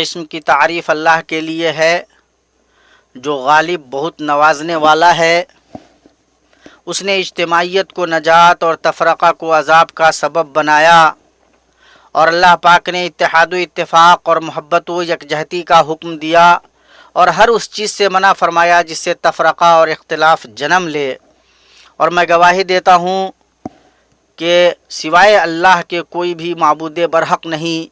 اسم کی تعریف اللہ کے لیے ہے جو غالب بہت نوازنے والا ہے۔ اس نے اجتماعیت کو نجات اور تفرقہ کو عذاب کا سبب بنایا، اور اللہ پاک نے اتحاد و اتفاق اور محبت و یکجہتی کا حکم دیا اور ہر اس چیز سے منع فرمایا جس سے تفرقہ اور اختلاف جنم لے۔ اور میں گواہی دیتا ہوں کہ سوائے اللہ کے کوئی بھی معبود برحق نہیں۔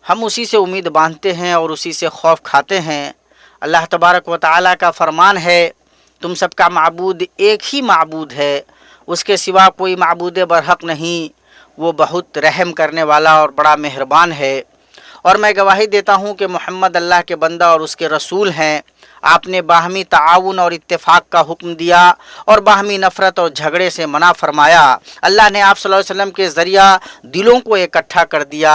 ہم اسی سے امید باندھتے ہیں اور اسی سے خوف کھاتے ہیں۔ اللہ تبارک و تعالیٰ کا فرمان ہے، تم سب کا معبود ایک ہی معبود ہے، اس کے سوا کوئی معبود برحق نہیں، وہ بہت رحم کرنے والا اور بڑا مہربان ہے۔ اور میں گواہی دیتا ہوں کہ محمد اللہ کے بندہ اور اس کے رسول ہیں۔ آپ نے باہمی تعاون اور اتفاق کا حکم دیا اور باہمی نفرت اور جھگڑے سے منع فرمایا۔ اللہ نے آپ صلی اللہ علیہ وسلم کے ذریعہ دلوں کو اکٹھا کر دیا،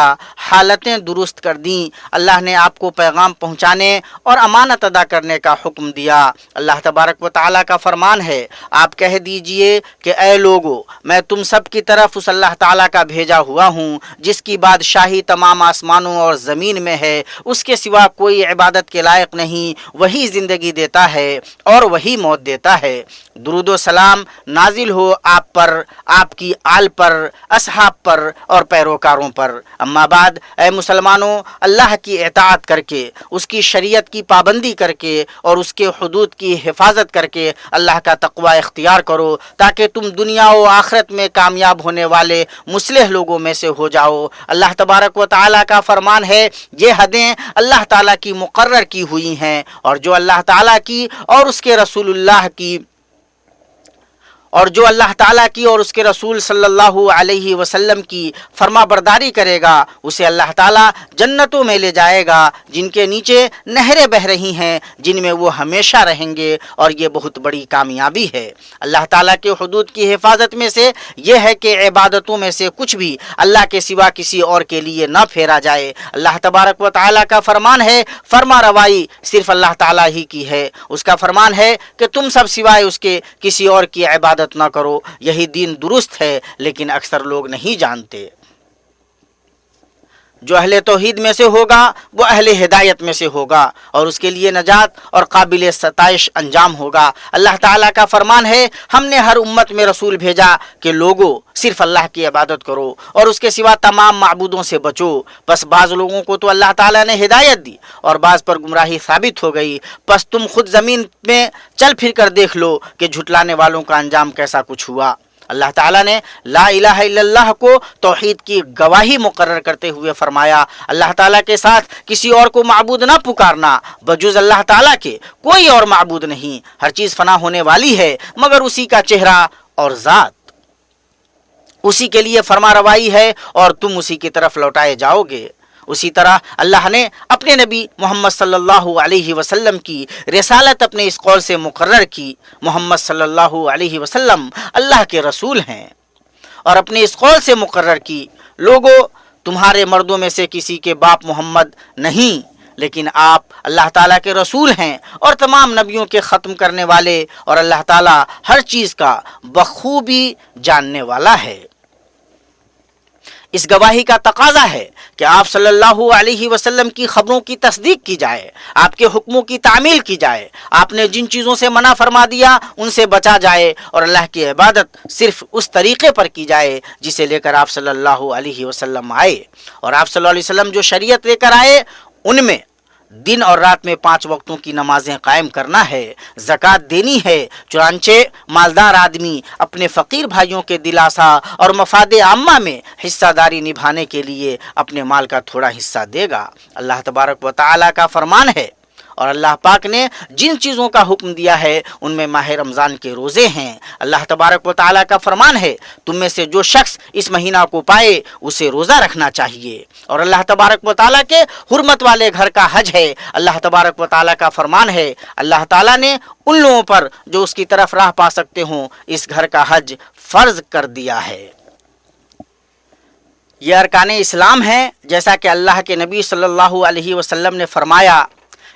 حالتیں درست کر دیں۔ اللہ نے آپ کو پیغام پہنچانے اور امانت ادا کرنے کا حکم دیا۔ اللہ تبارک و تعالیٰ کا فرمان ہے، آپ کہہ دیجئے کہ اے لوگو، میں تم سب کی طرف اس اللہ تعالیٰ کا بھیجا ہوا ہوں جس کی بادشاہی تمام آسمانوں اور زمین میں ہے، اس کے سوا کوئی عبادت کے لائق نہیں، وہی زندگی دیتا ہے اور وہی موت دیتا ہے۔ درود و سلام نازل ہو آپ پر، آپ کی آل پر، اصحاب پر اور پیروکاروں پر۔ اما بعد، اے مسلمانوں، اللہ کی اطاعت کر کے، اس کی شریعت کی پابندی کر کے اور اس کے حدود کی حفاظت کر کے اللہ کا تقوی اختیار کرو تاکہ تم دنیا و آخرت میں کامیاب ہونے والے مصلح لوگوں میں سے ہو جاؤ۔ اللہ تبارک و تعالیٰ کا فرمان ہے، یہ حدیں اللہ تعالیٰ کی مقرر کی ہوئی ہیں، اور جو اللہ تعالیٰ کی اور اس کے رسول اللہ کی اور اس کے رسول صلی اللہ علیہ وسلم کی فرما برداری کرے گا اسے اللہ تعالیٰ جنتوں میں لے جائے گا جن کے نیچے نہریں بہہ رہی ہیں، جن میں وہ ہمیشہ رہیں گے، اور یہ بہت بڑی کامیابی ہے۔ اللہ تعالیٰ کے حدود کی حفاظت میں سے یہ ہے کہ عبادتوں میں سے کچھ بھی اللہ کے سوا کسی اور کے لیے نہ پھیرا جائے۔ اللہ تبارک و تعالیٰ کا فرمان ہے، فرما روائی صرف اللہ تعالیٰ ہی کی ہے۔ اس کا فرمان ہے کہ تم سب سوائے اس کے کسی اور کی عبادت نہ کرو، یہی دین درست ہے، لیکن اکثر لوگ نہیں جانتے۔ جو اہل توحید میں سے ہوگا وہ اہل ہدایت میں سے ہوگا، اور اس کے لیے نجات اور قابل ستائش انجام ہوگا۔ اللہ تعالیٰ کا فرمان ہے، ہم نے ہر امت میں رسول بھیجا کہ لوگوں صرف اللہ کی عبادت کرو اور اس کے سوا تمام معبودوں سے بچو۔ پس بعض لوگوں کو تو اللہ تعالیٰ نے ہدایت دی اور بعض پر گمراہی ثابت ہو گئی۔ پس تم خود زمین میں چل پھر کر دیکھ لو کہ جھٹلانے والوں کا انجام کیسا کچھ ہوا۔ اللہ تعالیٰ نے لا الہ الا اللہ کو توحید کی گواہی مقرر کرتے ہوئے فرمایا، اللہ تعالیٰ کے ساتھ کسی اور کو معبود نہ پکارنا، بجز اللہ تعالیٰ کے کوئی اور معبود نہیں۔ ہر چیز فنا ہونے والی ہے مگر اسی کا چہرہ اور ذات، اسی کے لیے فرما روائی ہے اور تم اسی کی طرف لوٹائے جاؤ گے۔ اسی طرح اللہ نے اپنے نبی محمد صلی اللہ علیہ وسلم کی رسالت اپنے اس قول سے مقرر کی، محمد صلی اللہ علیہ وسلم اللہ کے رسول ہیں، اور اپنے اس قول سے مقرر کی، لوگوں تمہارے مردوں میں سے کسی کے باپ محمد نہیں، لیکن آپ اللہ تعالیٰ کے رسول ہیں اور تمام نبیوں کے ختم کرنے والے، اور اللہ تعالیٰ ہر چیز کا بخوبی جاننے والا ہے۔ اس گواہی کا تقاضا ہے کہ آپ صلی اللہ علیہ وسلم کی خبروں کی تصدیق کی جائے، آپ کے حکموں کی تعمیل کی جائے، آپ نے جن چیزوں سے منع فرما دیا ان سے بچا جائے، اور اللہ کی عبادت صرف اس طریقے پر کی جائے جسے لے کر آپ صلی اللہ علیہ وسلم آئے۔ اور آپ صلی اللہ علیہ وسلم جو شریعت لے کر آئے ان میں دن اور رات میں 5 وقتوں کی نمازیں قائم کرنا ہے، زکوٰۃ دینی ہے، چنانچہ مالدار آدمی اپنے فقیر بھائیوں کے دلاسا اور مفاد عامہ میں حصہ داری نبھانے کے لیے اپنے مال کا تھوڑا حصہ دے گا۔ اللہ تبارک و تعالیٰ کا فرمان ہے، اور اللہ پاک نے جن چیزوں کا حکم دیا ہے ان میں ماہ رمضان کے روزے ہیں۔ اللہ تبارک و تعالیٰ کا فرمان ہے، تم میں سے جو شخص اس مہینہ کو پائے اسے روزہ رکھنا چاہیے۔ اور اللہ تبارک و تعالیٰ کے حرمت والے گھر کا حج ہے۔ اللہ تبارک و تعالیٰ کا فرمان ہے، اللہ تعالیٰ نے ان لوگوں پر جو اس کی طرف راہ پا سکتے ہوں اس گھر کا حج فرض کر دیا ہے۔ یہ ارکان اسلام ہیں، جیسا کہ اللہ کے نبی صلی اللہ علیہ وسلم نے فرمایا،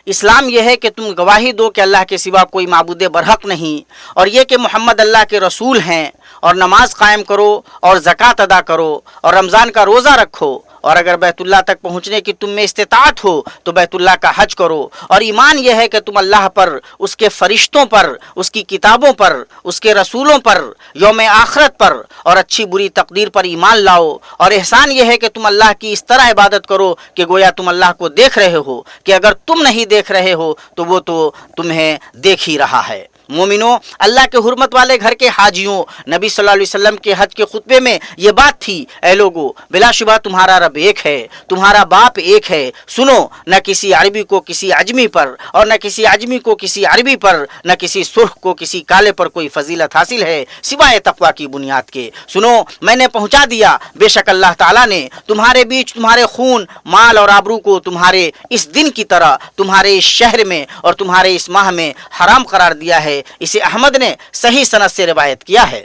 اسلام یہ ہے کہ تم گواہی دو کہ اللہ کے سوا کوئی معبود برحق نہیں، اور یہ کہ محمد اللہ کے رسول ہیں، اور نماز قائم کرو اور زکوٰۃ ادا کرو اور رمضان کا روزہ رکھو اور اگر بیت اللہ تک پہنچنے کی تم میں استطاعت ہو تو بیت اللہ کا حج کرو، اور ایمان یہ ہے کہ تم اللہ پر، اس کے فرشتوں پر، اس کی کتابوں پر، اس کے رسولوں پر، یوم آخرت پر اور اچھی بری تقدیر پر ایمان لاؤ، اور احسان یہ ہے کہ تم اللہ کی اس طرح عبادت کرو کہ گویا تم اللہ کو دیکھ رہے ہو، کہ اگر تم نہیں دیکھ رہے ہو تو وہ تو تمہیں دیکھ ہی رہا ہے۔ مومنوں، اللہ کے حرمت والے گھر کے حاجیوں، نبی صلی اللہ علیہ وسلم کے حج کے خطبے میں یہ بات تھی، اے لوگو، بلا شبہ تمہارا رب ایک ہے، تمہارا باپ ایک ہے، سنو، نہ کسی عربی کو کسی عجمی پر، اور نہ کسی عجمی کو کسی عربی پر، نہ کسی سرخ کو کسی کالے پر کوئی فضیلت حاصل ہے سوائے تقوی کی بنیاد کے۔ سنو، میں نے پہنچا دیا، بے شک اللہ تعالیٰ نے تمہارے بیچ تمہارے خون، مال اور آبرو کو تمہارے اس دن کی طرح تمہارے اس شہر میں اور تمہارے اس ماہ میں حرام قرار دیا ہے۔ اسے احمد نے صحیح سند سے روایت کیا ہے۔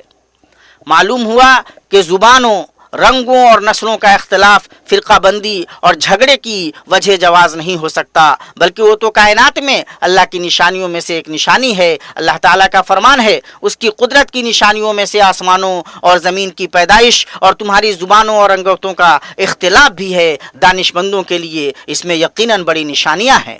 معلوم ہوا کہ زبانوں، رنگوں اور نسلوں کا اختلاف فرقہ بندی اور جھگڑے کی وجہ جواز نہیں ہو سکتا، بلکہ وہ تو کائنات میں اللہ کی نشانیوں میں سے ایک نشانی ہے۔ اللہ تعالیٰ کا فرمان ہے، اس کی قدرت کی نشانیوں میں سے آسمانوں اور زمین کی پیدائش اور تمہاری زبانوں اور رنگتوں کا اختلاف بھی ہے، دانش مندوں کے لیے اس میں یقیناً بڑی نشانیاں ہیں۔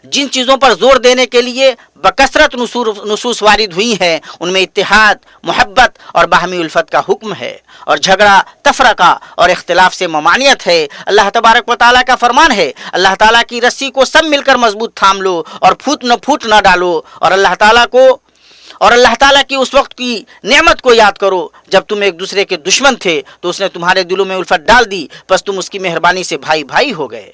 جن چیزوں پر زور دینے کے لیے بکثرت نصوص وارد ہوئی ہیں ان میں اتحاد، محبت اور باہمی الفت کا حکم ہے، اور جھگڑا، تفرقہ اور اختلاف سے ممانعت ہے۔ اللہ تبارک و تعالیٰ کا فرمان ہے، اللہ تعالیٰ کی رسی کو سب مل کر مضبوط تھام لو اور پھوٹ نہ ڈالو، اور اللہ تعالیٰ کی اس وقت کی نعمت کو یاد کرو جب تم ایک دوسرے کے دشمن تھے تو اس نے تمہارے دلوں میں الفت ڈال دی، پس تم اس کی مہربانی سے بھائی بھائی ہو گئے۔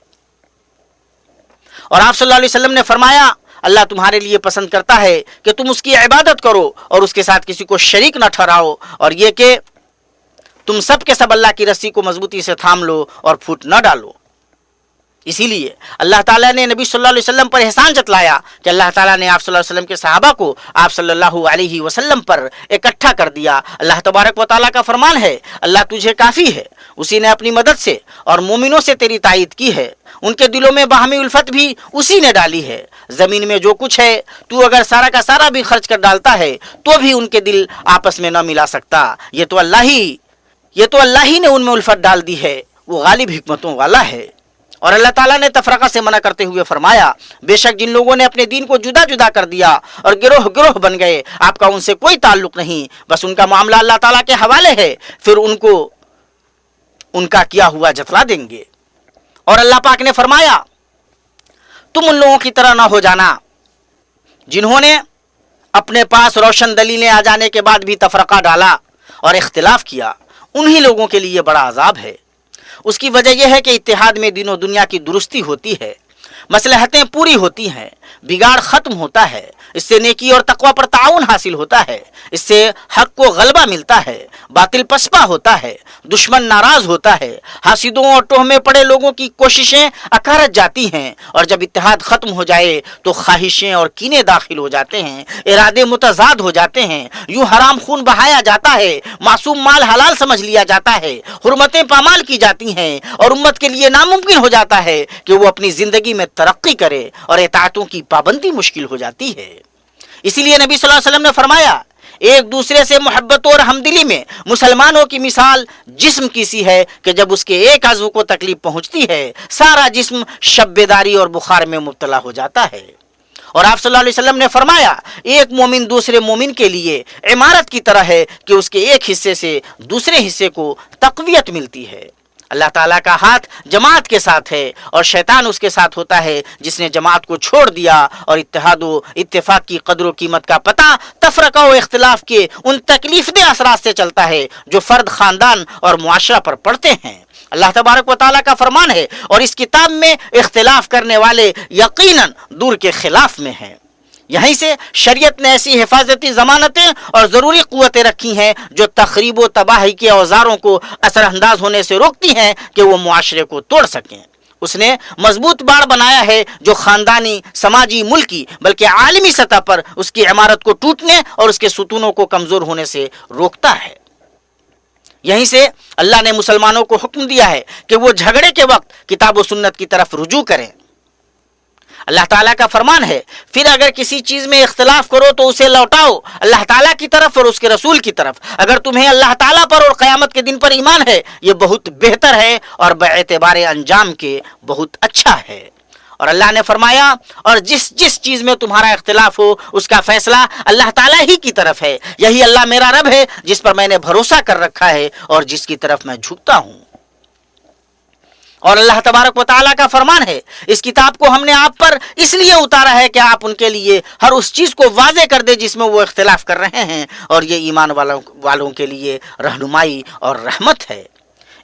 اور آپ صلی اللہ علیہ وسلم نے فرمایا، اللہ تمہارے لیے پسند کرتا ہے کہ تم اس کی عبادت کرو اور اس کے ساتھ کسی کو شریک نہ ٹھہراؤ، اور یہ کہ تم سب کے سب اللہ کی رسی کو مضبوطی سے تھام لو اور پھوٹ نہ ڈالو۔ اسی لیے اللہ تعالیٰ نے نبی صلی اللہ علیہ وسلم پر احسان جتلایا کہ اللہ تعالیٰ نے آپ صلی اللہ علیہ وسلم کے صحابہ کو آپ صلی اللہ علیہ وسلم پر اکٹھا کر دیا۔ اللہ تبارک و تعالیٰ کا فرمان ہے، اللہ تجھے کافی ہے، اسی نے اپنی مدد سے اور مومنوں سے تیری تائید کی ہے، ان کے دلوں میں باہمی الفت بھی اسی نے ڈالی ہے۔ زمین میں جو کچھ ہے تو اگر سارا کا سارا بھی خرچ کر ڈالتا ہے تو بھی ان کے دل آپس میں نہ ملا سکتا، یہ تو اللہ ہی نے ان میں الفت ڈال دی ہے، وہ غالب حکمتوں والا ہے۔ اور اللہ تعالیٰ نے تفرقہ سے منع کرتے ہوئے فرمایا، بے شک جن لوگوں نے اپنے دین کو جدا جدا کر دیا اور گروہ گروہ بن گئے، آپ کا ان سے کوئی تعلق نہیں، بس ان کا معاملہ اللہ تعالیٰ کے حوالے ہے، پھر ان کو ان کا کیا ہوا جتلا دیں گے۔ اور اللہ پاک نے فرمایا، تم ان لوگوں کی طرح نہ ہو جانا جنہوں نے اپنے پاس روشن دلیلیں آ جانے کے بعد بھی تفرقہ ڈالا اور اختلاف کیا، انہی لوگوں کے لیے بڑا عذاب ہے۔ اس کی وجہ یہ ہے کہ اتحاد میں دین و دنیا کی درستی ہوتی ہے، مصلحتیں پوری ہوتی ہیں، بگاڑ ختم ہوتا ہے، اس سے نیکی اور تقوی پر تعاون حاصل ہوتا ہے، اس سے حق کو غلبہ ملتا ہے، باطل پسپا ہوتا ہے، دشمن ناراض ہوتا ہے، حاسدوں اور ٹوہ میں پڑے لوگوں کی کوششیں اکارت جاتی ہیں، اور جب اتحاد ختم ہو جائے تو خواہشیں اور کینے داخل ہو جاتے ہیں، ارادے متضاد ہو جاتے ہیں، یوں حرام خون بہایا جاتا ہے، معصوم مال حلال سمجھ لیا جاتا ہے، حرمتیں پامال کی جاتی ہیں، اور امت کے لیے ناممکن ہو جاتا ہے کہ وہ اپنی زندگی میں ترقی کرے، اور اطاعتوں کی پابندی مشکل ہو جاتی ہے۔ اسی لیے نبی صلی اللہ علیہ وسلم نے فرمایا، ایک دوسرے سے محبت اور ہمدلی میں مسلمانوں کی مثال جسم کی سی ہے کہ جب اس کے ایک عضو کو تکلیف پہنچتی ہے سارا جسم شب بیداری اور بخار میں مبتلا ہو جاتا ہے۔ اور آپ صلی اللہ علیہ وسلم نے فرمایا، ایک مومن دوسرے مومن کے لیے عمارت کی طرح ہے کہ اس کے ایک حصے سے دوسرے حصے کو تقویت ملتی ہے۔ اللہ تعالیٰ کا ہاتھ جماعت کے ساتھ ہے اور شیطان اس کے ساتھ ہوتا ہے جس نے جماعت کو چھوڑ دیا اور اتحاد و اتفاق کی قدر و قیمت کا پتہ تفرقہ و اختلاف کے ان تکلیف دہ اثرات سے چلتا ہے جو فرد، خاندان اور معاشرہ پر پڑتے ہیں۔ اللہ تبارک و تعالیٰ کا فرمان ہے، اور اس کتاب میں اختلاف کرنے والے یقیناً دور کے خلاف میں ہیں۔ یہیں سے شریعت نے ایسی حفاظتی ضمانتیں اور ضروری قوتیں رکھی ہیں جو تخریب و تباہی کے اوزاروں کو اثر انداز ہونے سے روکتی ہیں کہ وہ معاشرے کو توڑ سکیں۔ اس نے مضبوط باڑ بنایا ہے جو خاندانی، سماجی، ملکی بلکہ عالمی سطح پر اس کی عمارت کو ٹوٹنے اور اس کے ستونوں کو کمزور ہونے سے روکتا ہے۔ یہیں سے اللہ نے مسلمانوں کو حکم دیا ہے کہ وہ جھگڑے کے وقت کتاب و سنت کی طرف رجوع کریں۔ اللہ تعالیٰ کا فرمان ہے پھر اگر کسی چیز میں اختلاف کرو تو اسے لوٹاؤ اللہ تعالیٰ کی طرف اور اس کے رسول کی طرف. اگر تمہیں اللہ تعالیٰ پر اور قیامت کے دن پر ایمان ہے یہ بہت بہتر ہے اور باعتبار انجام کے بہت اچھا ہے. اور اللہ نے فرمایا اور جس چیز میں تمہارا اختلاف ہو اس کا فیصلہ اللہ تعالیٰ ہی کی طرف ہے. یہی اللہ میرا رب ہے جس پر میں نے بھروسہ کر رکھا ہے اور جس کی طرف میں جھکتا ہوں. اور اللہ تبارک و تعالیٰ کا فرمان ہے اس کتاب کو ہم نے آپ پر اس لیے اتارا ہے کہ آپ ان کے لیے ہر اس چیز کو واضح کر دے جس میں وہ اختلاف کر رہے ہیں اور یہ ایمان والوں کے لیے رہنمائی اور رحمت ہے.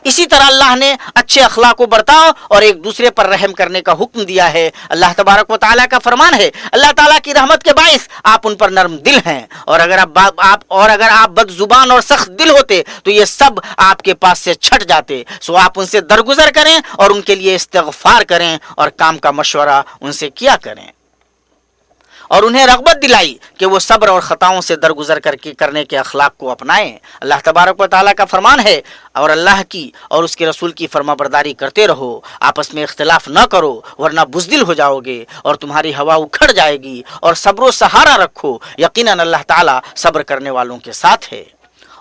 اسی طرح اللہ نے اچھے اخلاق کو برتاؤ اور ایک دوسرے پر رحم کرنے کا حکم دیا ہے. اللہ تبارک و تعالیٰ کا فرمان ہے اللہ تعالیٰ کی رحمت کے باعث آپ ان پر نرم دل ہیں اور اگر آپ بد زبان اور سخت دل ہوتے تو یہ سب آپ کے پاس سے چھٹ جاتے. سو آپ ان سے درگزر کریں اور ان کے لیے استغفار کریں اور کام کا مشورہ ان سے کیا کریں اور انہیں رغبت دلائی کہ وہ صبر اور خطاؤں سے درگزر کرنے کے اخلاق کو اپنائیں. اللہ تبارک و تعالیٰ کا فرمان ہے اور اللہ کی اور اس کے رسول کی فرما برداری کرتے رہو آپس میں اختلاف نہ کرو ورنہ بزدل ہو جاؤ گے اور تمہاری ہوا اکھڑ جائے گی اور صبر و سہارا رکھو یقیناً اللہ تعالیٰ صبر کرنے والوں کے ساتھ ہے.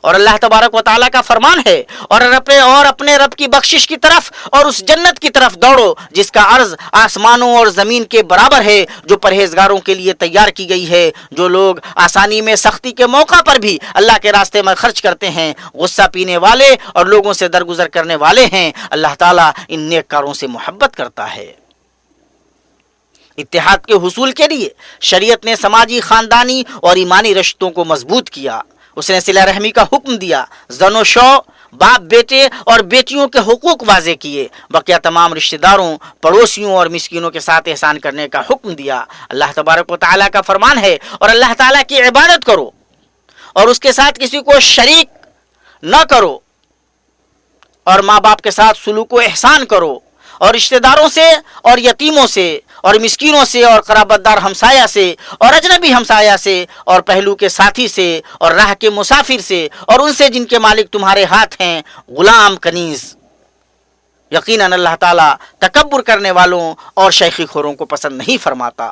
اور اللہ تبارک و تعالیٰ کا فرمان ہے اور اپنے رب کی بخشش کی طرف اور اس جنت کی طرف دوڑو جس کا عرض آسمانوں اور زمین کے برابر ہے جو پرہیزگاروں کے لیے تیار کی گئی ہے. جو لوگ آسانی میں سختی کے موقع پر بھی اللہ کے راستے میں خرچ کرتے ہیں غصہ پینے والے اور لوگوں سے درگزر کرنے والے ہیں. اللہ تعالیٰ ان نیک کاروں سے محبت کرتا ہے. اتحاد کے حصول کے لیے شریعت نے سماجی خاندانی اور ایمانی رشتوں کو مضبوط کیا. اس نے صلہ رحمی کا حکم دیا زن و شو باپ بیٹے اور بیٹیوں کے حقوق واضح کیے. بقیہ تمام رشتہ داروں پڑوسیوں اور مسکینوں کے ساتھ احسان کرنے کا حکم دیا. اللہ تبارک و تعالیٰ کا فرمان ہے اور اللہ تعالیٰ کی عبادت کرو اور اس کے ساتھ کسی کو شریک نہ کرو اور ماں باپ کے ساتھ سلوک و احسان کرو اور رشتہ داروں سے اور یتیموں سے اور مسکینوں سے اور قرابت دار ہمسایہ سے اور اجنبی ہمسایہ سے اور پہلو کے ساتھی سے اور راہ کے مسافر سے اور ان سے جن کے مالک تمہارے ہاتھ ہیں غلام کنیز. یقیناً اللہ تعالیٰ تکبر کرنے والوں اور شیخی خوروں کو پسند نہیں فرماتا.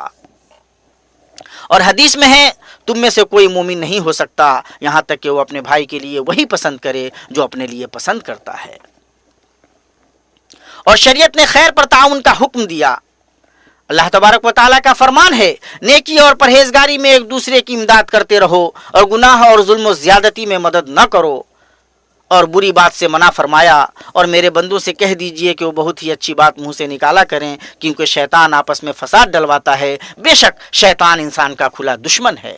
اور حدیث میں ہے تم میں سے کوئی مومن نہیں ہو سکتا یہاں تک کہ وہ اپنے بھائی کے لیے وہی پسند کرے جو اپنے لیے پسند کرتا ہے. اور شریعت نے خیر پر تعاون کا حکم دیا. اللہ تبارک و تعالیٰ کا فرمان ہے نیکی اور پرہیزگاری میں ایک دوسرے کی امداد کرتے رہو اور گناہ اور ظلم و زیادتی میں مدد نہ کرو اور بری بات سے منع فرمایا. اور میرے بندوں سے کہہ دیجئے کہ وہ بہت ہی اچھی بات منہ سے نکالا کریں کیونکہ شیطان آپس میں فساد ڈلواتا ہے. بے شک شیطان انسان کا کھلا دشمن ہے.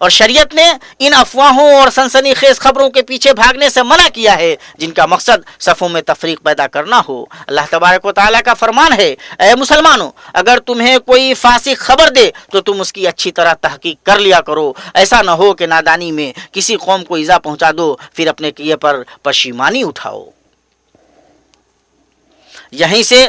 اور شریعت نے ان افواہوں اور سنسنی خیز خبروں کے پیچھے بھاگنے سے منع کیا ہے جن کا مقصد صفوں میں تفریق پیدا کرنا ہو. اللہ تبارک و تعالیٰ کا فرمان ہے اے مسلمانوں اگر تمہیں کوئی فاسق خبر دے تو تم اس کی اچھی طرح تحقیق کر لیا کرو. ایسا نہ ہو کہ نادانی میں کسی قوم کو ایذا پہنچا دو پھر اپنے کیے پر پشیمانی اٹھاؤ. یہیں سے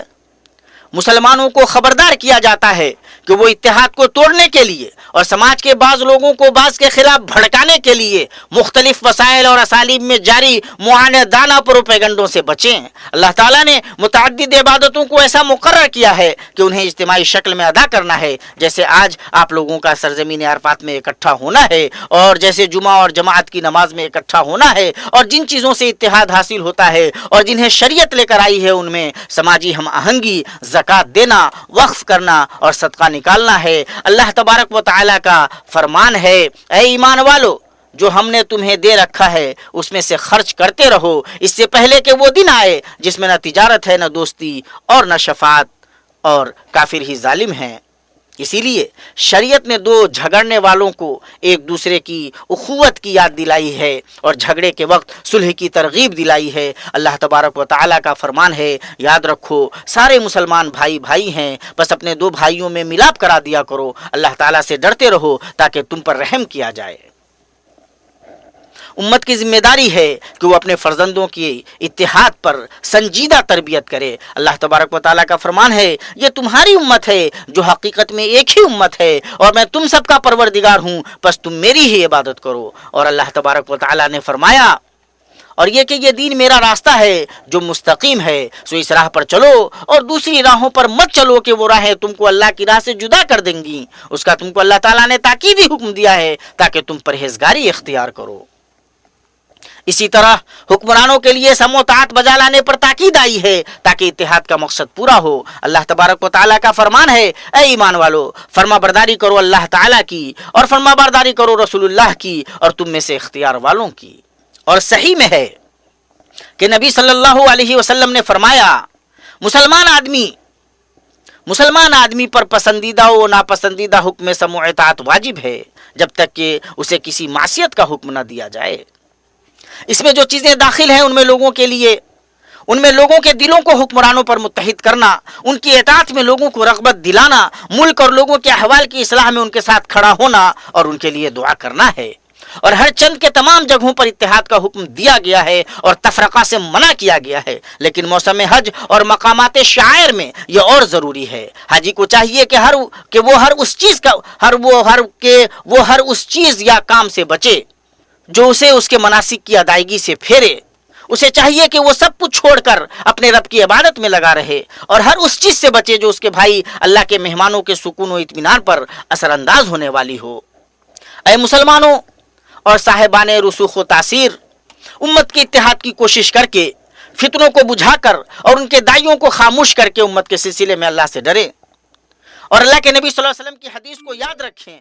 مسلمانوں کو خبردار کیا جاتا ہے کہ وہ اتحاد کو توڑنے کے لیے اور سماج کے بعض لوگوں کو بعض کے خلاف بھڑکانے کے لیے مختلف وسائل اور اسالیب میں جاری معاندانہ پروپیگنڈوں سے بچیں. اللہ تعالیٰ نے متعدد عبادتوں کو ایسا مقرر کیا ہے کہ انہیں اجتماعی شکل میں ادا کرنا ہے جیسے آج آپ لوگوں کا سرزمین عرفات میں اکٹھا ہونا ہے اور جیسے جمعہ اور جماعت کی نماز میں اکٹھا ہونا ہے. اور جن چیزوں سے اتحاد حاصل ہوتا ہے اور جنہیں شریعت لے کر آئی ہے ان میں سماجی ہم آہنگی زکوٰۃ دینا وقف کرنا اور صدقہ نکالنا ہے. اللہ تبارک و تعالیٰ کا فرمان ہے اے ایمان والو جو ہم نے تمہیں دے رکھا ہے اس میں سے خرچ کرتے رہو اس سے پہلے کہ وہ دن آئے جس میں نہ تجارت ہے نہ دوستی اور نہ شفاعت اور کافر ہی ظالم ہیں. اسی لیے شریعت نے دو جھگڑنے والوں کو ایک دوسرے کی اخوت کی یاد دلائی ہے اور جھگڑے کے وقت صلح کی ترغیب دلائی ہے. اللہ تبارک و تعالیٰ کا فرمان ہے یاد رکھو سارے مسلمان بھائی بھائی ہیں بس اپنے دو بھائیوں میں ملاپ کرا دیا کرو. اللہ تعالیٰ سے ڈرتے رہو تاکہ تم پر رحم کیا جائے. امت کی ذمہ داری ہے کہ وہ اپنے فرزندوں کی اتحاد پر سنجیدہ تربیت کرے. اللہ تبارک و تعالیٰ کا فرمان ہے یہ تمہاری امت ہے جو حقیقت میں ایک ہی امت ہے اور میں تم سب کا پروردگار ہوں بس تم میری ہی عبادت کرو. اور اللہ تبارک و تعالیٰ نے فرمایا اور یہ کہ یہ دین میرا راستہ ہے جو مستقیم ہے، سو اس راہ پر چلو اور دوسری راہوں پر مت چلو کہ وہ راہیں تم کو اللہ کی راہ سے جدا کر دیں گی۔ اس کا تم کو اللہ تعالیٰ نے تاکیدی حکم دیا ہے تاکہ تم پرہیزگاری اختیار کرو۔ اسی طرح حکمرانوں کے لیے سم و طاعت بجا لانے پر تاکید آئی ہے تاکہ اتحاد کا مقصد پورا ہو۔ اللہ تبارک و تعالیٰ کا فرمان ہے، اے ایمان والو، فرما برداری کرو اللہ تعالیٰ کی اور فرما برداری کرو رسول اللہ کی اور تم میں سے اختیار والوں کی۔ اور صحیح میں ہے کہ نبی صلی اللہ علیہ وسلم نے فرمایا، مسلمان آدمی پر پسندیدہ و ناپسندیدہ حکم میں سمع و اطاعت واجب ہے جب تک کہ اسے کسی معصیت کا حکم نہ دیا جائے۔ اس میں جو چیزیں داخل ہیں ان میں لوگوں کے دلوں کو حکمرانوں پر متحد کرنا، ان کی اطاعت میں لوگوں کو رغبت دلانا، ملک اور لوگوں کے احوال کی اصلاح میں ان کے ساتھ کھڑا ہونا اور ان کے لیے دعا کرنا ہے۔ اور ہر چند کے تمام جگہوں پر اتحاد کا حکم دیا گیا ہے اور تفرقہ سے منع کیا گیا ہے، لیکن موسم حج اور مقامات شعائر میں یہ اور ضروری ہے۔ حاجی کو چاہیے کہ وہ ہر اس چیز یا کام سے بچے جو اسے اس کے مناسک کی ادائیگی سے پھیرے۔ اسے چاہیے کہ وہ سب کچھ چھوڑ کر اپنے رب کی عبادت میں لگا رہے اور ہر اس چیز سے بچے جو اس کے بھائی اللہ کے مہمانوں کے سکون و اطمینان پر اثر انداز ہونے والی ہو۔ اے مسلمانوں اور صاحبان رسوخ و تاثیر، امت کے اتحاد کی کوشش کر کے، فتنوں کو بجھا کر اور ان کے داعیوں کو خاموش کر کے امت کے سلسلے میں اللہ سے ڈریں اور اللہ کے نبی صلی اللہ علیہ وسلم کی حدیث کو یاد رکھیں۔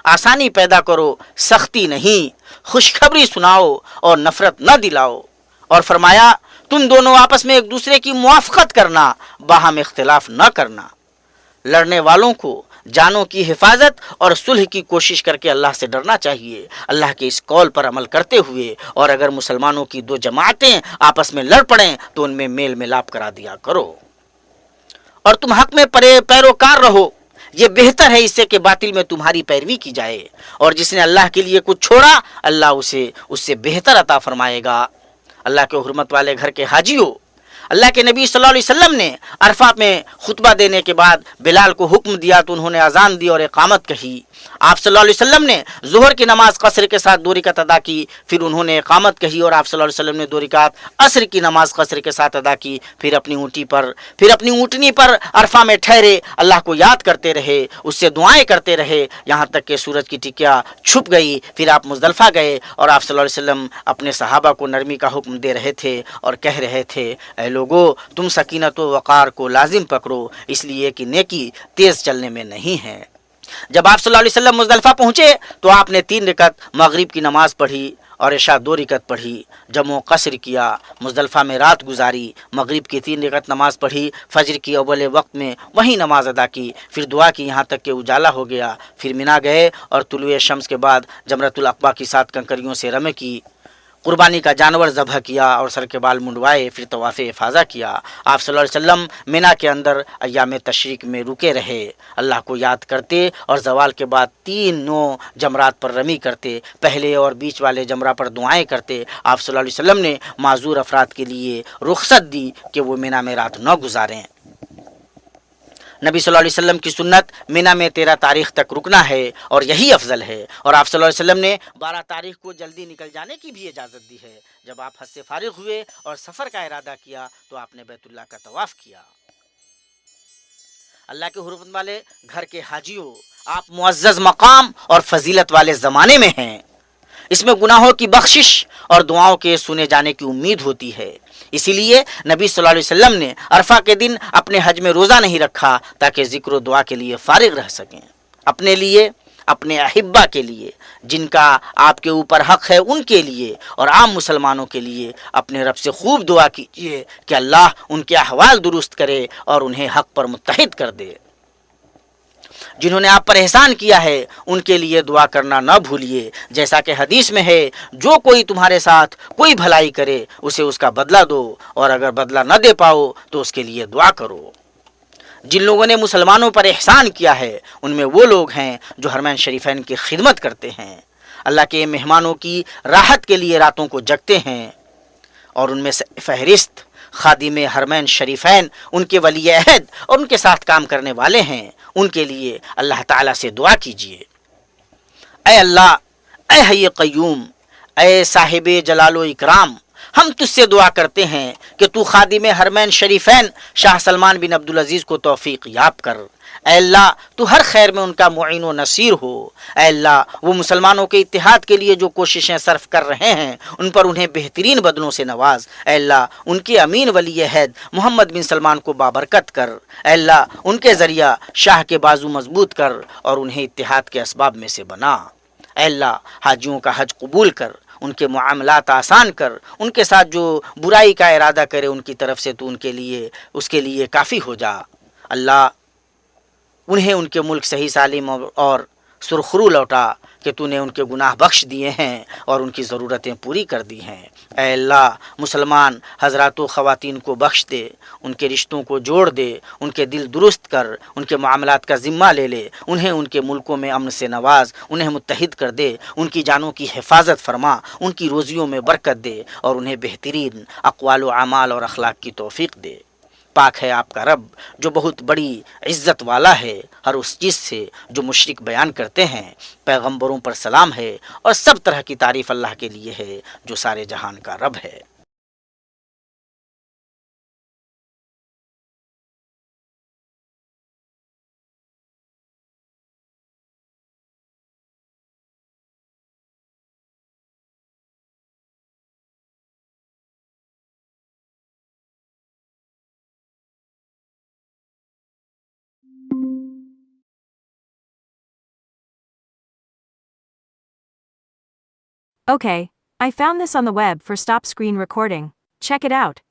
آسانی پیدا کرو، سختی نہیں، خوشخبری سناؤ اور نفرت نہ دلاؤ۔ اور فرمایا، تم دونوں آپس میں ایک دوسرے کی موافقت کرنا، باہم اختلاف نہ کرنا۔ لڑنے والوں کو جانوں کی حفاظت اور صلح کی کوشش کر کے اللہ سے ڈرنا چاہیے، اللہ کے اس قول پر عمل کرتے ہوئے۔ اور اگر مسلمانوں کی دو جماعتیں آپس میں لڑ پڑیں تو ان میں میل ملاپ کرا دیا کرو، اور تم حق میں پیروکار رہو، یہ بہتر ہے اس سے کہ باطل میں تمہاری پیروی کی جائے۔ اور جس نے اللہ کے لیے کچھ چھوڑا، اللہ اسے اس سے بہتر عطا فرمائے گا۔ اللہ کے حرمت والے گھر کے حاجیوں، اللہ کے نبی صلی اللہ علیہ وسلم نے عرفہ میں خطبہ دینے کے بعد بلال کو حکم دیا تو انہوں نے اذان دی اور اقامت کہی۔ آپ صلی اللہ علیہ وسلم نے ظہر کی نماز قصر کے ساتھ 2 رکعت ادا کی، پھر انہوں نے اقامت کہی اور آپ صلی اللہ علیہ وسلم نے 2 رکعت عصر کی نماز قصر کے ساتھ ادا کی، پھر اپنی اونٹنی پر عرفہ میں ٹھہرے، اللہ کو یاد کرتے رہے، اس سے دعائیں کرتے رہے یہاں تک کہ سورج کی ٹکیا چھپ گئی۔ پھر آپ مزدلفہ گئے اور آپ صلی اللہ علیہ وسلم اپنے صحابہ کو نرمی کا حکم دے رہے تھے اور کہہ رہے تھے، اے لوگو، تم سکینت و وقار کو لازم پکڑو، اس لیے کہ نیکی تیز چلنے میں نہیں ہے۔ جب آپ صلی اللہ علیہ وسلم مزدلفہ پہنچے تو آپ نے 3 رکعت مغرب کی نماز پڑھی اور عشاء 2 رکعت پڑھی، جمع و قصر کیا، مزدلفہ میں رات گزاری، مغرب کی 3 رکعت نماز پڑھی، فجر کی اول وقت میں وہی نماز ادا کی، پھر دعا کی یہاں تک کہ اجالا ہو گیا، پھر مینا گئے اور طلوع شمس کے بعد جمرۃ العقبہ کی 7 کنکریوں سے رمی کی، قربانی کا جانور ذبح کیا اور سر کے بال منڈوائے، پھر طواف افاضہ کیا۔ آپ صلی اللہ علیہ وسلم مینا کے اندر ایام تشریق میں رکے رہے، اللہ کو یاد کرتے اور زوال کے بعد 3 جمرات پر رمی کرتے، پہلے اور بیچ والے جمرہ پر دعائیں کرتے۔ آپ صلی اللہ علیہ وسلم نے معذور افراد کے لیے رخصت دی کہ وہ مینا میں رات نہ گزاریں۔ نبی صلی اللہ علیہ وسلم کی سنت مینا میں 13 تاریخ تک رکنا ہے اور یہی افضل ہے، اور آپ صلی اللہ علیہ وسلم نے 12 تاریخ کو جلدی نکل جانے کی بھی اجازت دی ہے۔ جب آپ حج سے فارغ ہوئے اور سفر کا ارادہ کیا تو آپ نے بیت اللہ کا طواف کیا۔ اللہ کے حرمت والے گھر کے حاجیوں، آپ معزز مقام اور فضیلت والے زمانے میں ہیں، اس میں گناہوں کی بخشش اور دعاؤں کے سنے جانے کی امید ہوتی ہے۔ اسی لیے نبی صلی اللہ علیہ وسلم نے عرفہ کے دن اپنے حج میں روزہ نہیں رکھا تاکہ ذکر و دعا کے لیے فارغ رہ سکیں۔ اپنے لیے، اپنے احبہ کے لیے، جن کا آپ کے اوپر حق ہے ان کے لیے، اور عام مسلمانوں کے لیے اپنے رب سے خوب دعا کیجیے کہ اللہ ان کے احوال درست کرے اور انہیں حق پر متحد کر دے۔ جنہوں نے آپ پر احسان کیا ہے ان کے لیے دعا کرنا نہ بھولیے، جیسا کہ حدیث میں ہے، جو کوئی تمہارے ساتھ کوئی بھلائی کرے اسے اس کا بدلہ دو، اور اگر بدلہ نہ دے پاؤ تو اس کے لیے دعا کرو۔ جن لوگوں نے مسلمانوں پر احسان کیا ہے ان میں وہ لوگ ہیں جو حرمین شریفین کی خدمت کرتے ہیں، اللہ کے مہمانوں کی راحت کے لیے راتوں کو جگتے ہیں، اور ان میں سے فہرست خادم حرمین شریفین، ان کے ولی عہد اور ان کے ساتھ کام کرنے والے ہیں، ان کے لیے اللہ تعالیٰ سے دعا کیجیے۔ اے اللہ، اے حی قیوم، اے صاحب جلال و اکرام، ہم تجھ سے دعا کرتے ہیں کہ تو خادم حرمین شریفین شاہ سلمان بن عبدالعزیز کو توفیق یاب کر۔ اے اللہ تو ہر خیر میں ان کا معین و نصیر ہو۔ اے اللہ وہ مسلمانوں کے اتحاد کے لیے جو کوششیں صرف کر رہے ہیں ان پر انہیں بہترین بدلوں سے نواز۔ اے اللہ ان کے امین ولی عہد محمد بن سلمان کو بابرکت کر۔ اے اللہ ان کے ذریعہ شاہ کے بازو مضبوط کر اور انہیں اتحاد کے اسباب میں سے بنا۔ اے اللہ حاجیوں کا حج قبول کر، ان کے معاملات آسان کر، ان کے ساتھ جو برائی کا ارادہ کرے ان کی طرف سے تو اس کے لیے کافی ہو جا۔ اللہ انہیں ان کے ملک صحیح سالم اور سرخرو لوٹا کہ تو نے ان کے گناہ بخش دیے ہیں اور ان کی ضرورتیں پوری کر دی ہیں۔ اے اللہ مسلمان حضرات و خواتین کو بخش دے، ان کے رشتوں کو جوڑ دے، ان کے دل درست کر، ان کے معاملات کا ذمہ لے لے، انہیں ان کے ملکوں میں امن سے نواز، انہیں متحد کر دے، ان کی جانوں کی حفاظت فرما، ان کی روزیوں میں برکت دے اور انہیں بہترین اقوال و اعمال اور اخلاق کی توفیق دے۔ پاک ہے آپ کا رب جو بہت بڑی عزت والا ہے ہر اس چیز سے جو مشرک بیان کرتے ہیں۔ پیغمبروں پر سلام ہے اور سب طرح کی تعریف اللہ کے لیے ہے جو سارے جہان کا رب ہے۔ Okay, I found this on the web for stop screen recording. Check it out.